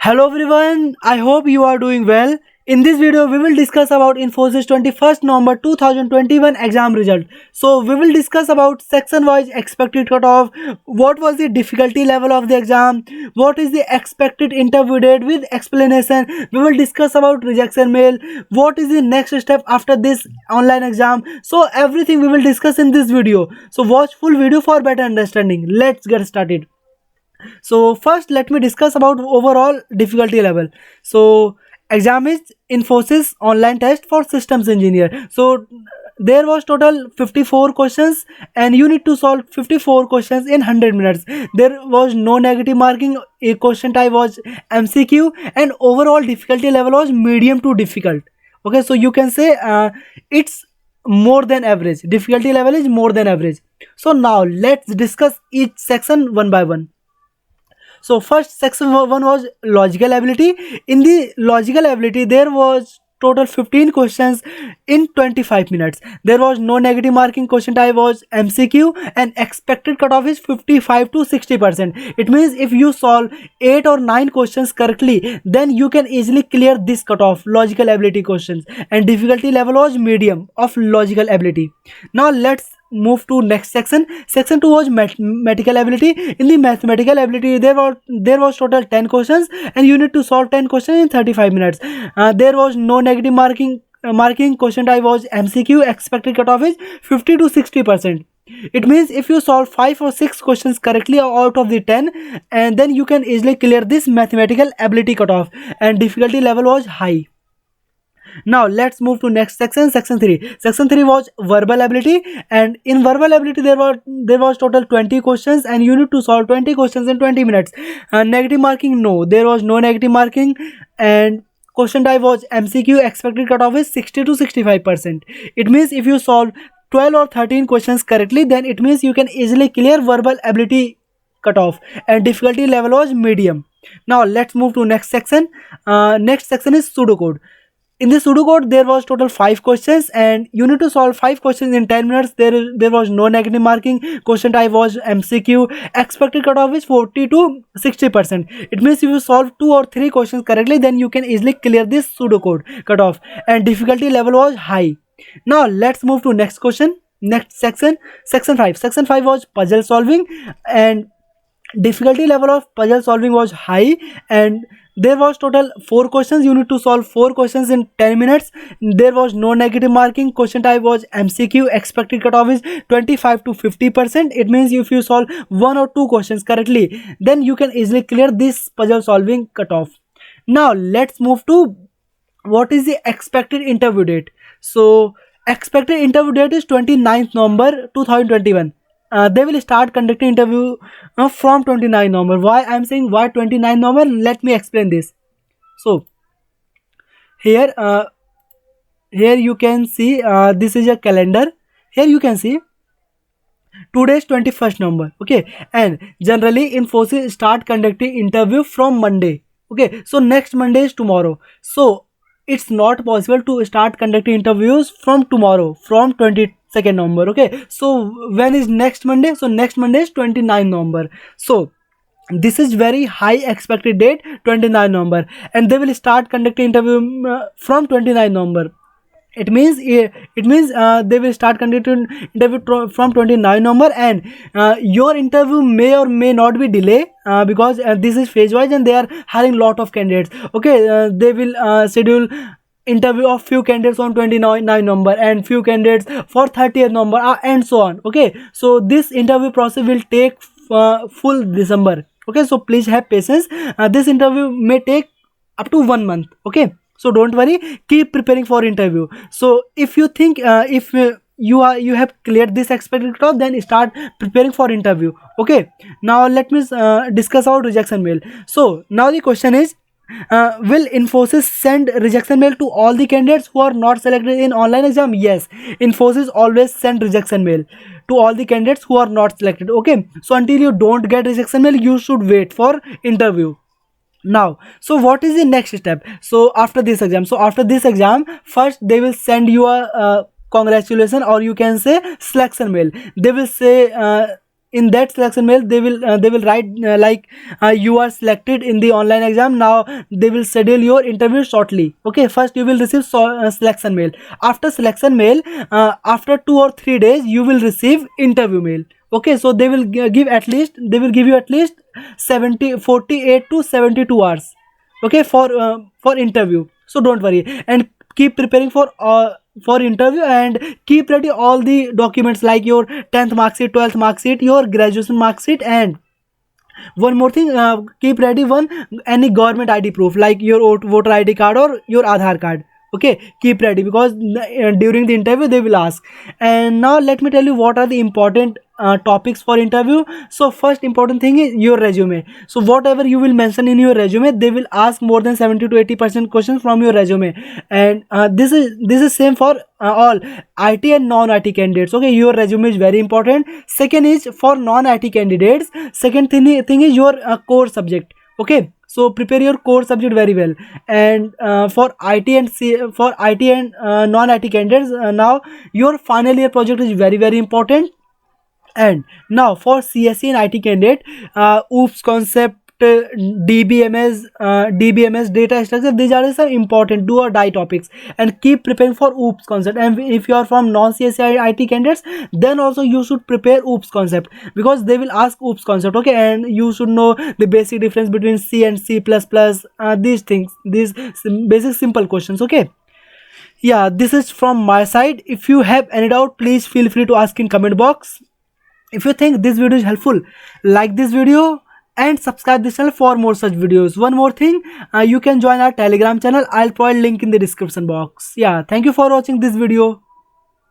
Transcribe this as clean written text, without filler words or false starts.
Hello everyone, I hope you are doing well. In this video, we will discuss about Infosys 21st November 2021 exam result. So, we will discuss about section-wise expected cutoff, what was the difficulty level of the exam, what is the expected interview date with explanation. We will discuss about rejection mail, what is the next step after this online exam. So, everything we will discuss in this video. So, watch full video for better understanding. Let's get started. So first let me discuss about overall difficulty level. So exam is Infosys online test for systems engineer. So there was total 54 questions and you need to solve 54 questions in 100 minutes. There was no negative marking. A question type was MCQ and overall difficulty level was medium to difficult. Okay, so you can say it's more than average. Difficulty level is more than average. So now let's discuss each section one by one. So first section one was logical ability. In the logical ability, there was total 15 questions in 25 minutes. There was no negative marking. Question type was MCQ and expected cutoff is 55 to 60%. It means if you solve 8 or 9 questions correctly, then you can easily clear this cutoff logical ability questions, and difficulty level was medium of logical ability. Now let's move to next section. Section 2 was mathematical ability. In the mathematical ability, there was total 10 questions and you need to solve 10 questions in 35 minutes. There was no negative marking. Question type was MCQ. Expected cutoff is 50 to 60%. It means if you solve 5 or 6 questions correctly out of the 10, and then you can easily clear this mathematical ability cutoff, and difficulty level was high. Now let's move to next section. Section 3. Section 3 was verbal ability, and in verbal ability there was total 20 questions and you need to solve 20 questions in 20 minutes. Negative marking, no, there was no negative marking, and question type was MCQ. Expected cutoff is 60 to 65%. It means if you solve 12 or 13 questions correctly, then it means you can easily clear verbal ability cutoff, and difficulty level was medium. Now let's move to next section. Next section is pseudocode. In the pseudocode, there was total 5 questions and you need to solve 5 questions in 10 minutes. There was no negative marking. Question type was MCQ. Expected cutoff is 40 to 60%. It means if you solve 2 or 3 questions correctly, then you can easily clear this pseudocode cutoff, and difficulty level was high. Now let's move to next question. Next section. Section 5. Section 5 was puzzle solving, and difficulty level of puzzle solving was high, and there was total 4 questions. You need to solve 4 questions in 10 minutes. There was no negative marking. Question type was MCQ. Expected cutoff is 25 to 50%. It means if you solve 1 or 2 questions correctly, then you can easily clear this puzzle solving cutoff. Now let's move to what is the expected interview date. So expected interview date is 29th November 2021. They will start conducting interview from 29 November. Why I am saying why 29 November? Let me explain this. So here you can see this is a calendar. Here you can see today is 21st November. Okay, and generally Infosys start conducting interview from Monday. Okay, so next Monday is tomorrow. So it's not possible to start conducting interviews from tomorrow, from 22nd November. Okay, so when is next Monday? So next Monday is 29 November. So this is very high expected date, 29 November, and they will start conducting interview from 29 November. It means they will start conducting interview from 29 November, and your interview may or may not be delayed because this is phase wise and they are hiring lot of candidates. Okay, they will schedule interview of few candidates on 29 November and few candidates for 30th November and so on. Okay, so this interview process will take full December. Okay, so please have patience. This interview may take up to 1 month. Okay, so don't worry, keep preparing for interview. So if you think if you have cleared this expected cutoff, then start preparing for interview. Okay, now let me discuss about rejection mail. So now the question is, will Infosys send rejection mail to all the candidates who are not selected in online exam? Yes, Infosys always send rejection mail to all the candidates who are not selected. Okay, so until you don't get rejection mail, you should wait for interview. Now, so what is the next step? So after this exam, first they will send you a congratulation, or you can say selection mail. They will say in that selection mail they will write like you are selected in the online exam. Now they will schedule your interview shortly. Okay, first you will receive selection mail. After selection mail, after 2 or 3 days you will receive interview mail. Okay, so they will give you at least 48 to 72 hours, okay, for interview. So don't worry, and keep preparing for interview, and keep ready all the documents like your 10th mark sheet, 12th mark sheet, your graduation mark sheet, and one more thing, keep ready any government ID proof like your voter ID card or your Aadhaar card. Okay, keep ready, because during the interview they will ask. And now let me tell you what are the important topics for interview. So first important thing is your resume. So whatever you will mention in your resume, they will ask more than 70 to 80% questions from your resume. And this is same for all IT and non-IT candidates. Okay, your resume is very important. Second is for non-IT candidates, second thing is your core subject. Okay, so prepare your core subject very well. And for IT and non-IT candidates, now your final year project is very very important. And now for CSE and IT candidate, OOPS concept, DBMS data structure, these are some important do or die topics, and keep preparing for OOPS concept. And if you are from non-CSE IT candidates, then also you should prepare OOPS concept, because they will ask OOPS concept. Okay, and you should know the basic difference between C and C++, these things, these basic simple questions. Okay, yeah, this is from my side. If you have any doubt, please feel free to ask in comment box. If you think this video is helpful, like this video and subscribe this channel for more such videos. One more thing, you can join our Telegram channel. I'll provide link in the description box. Yeah, thank you for watching this video.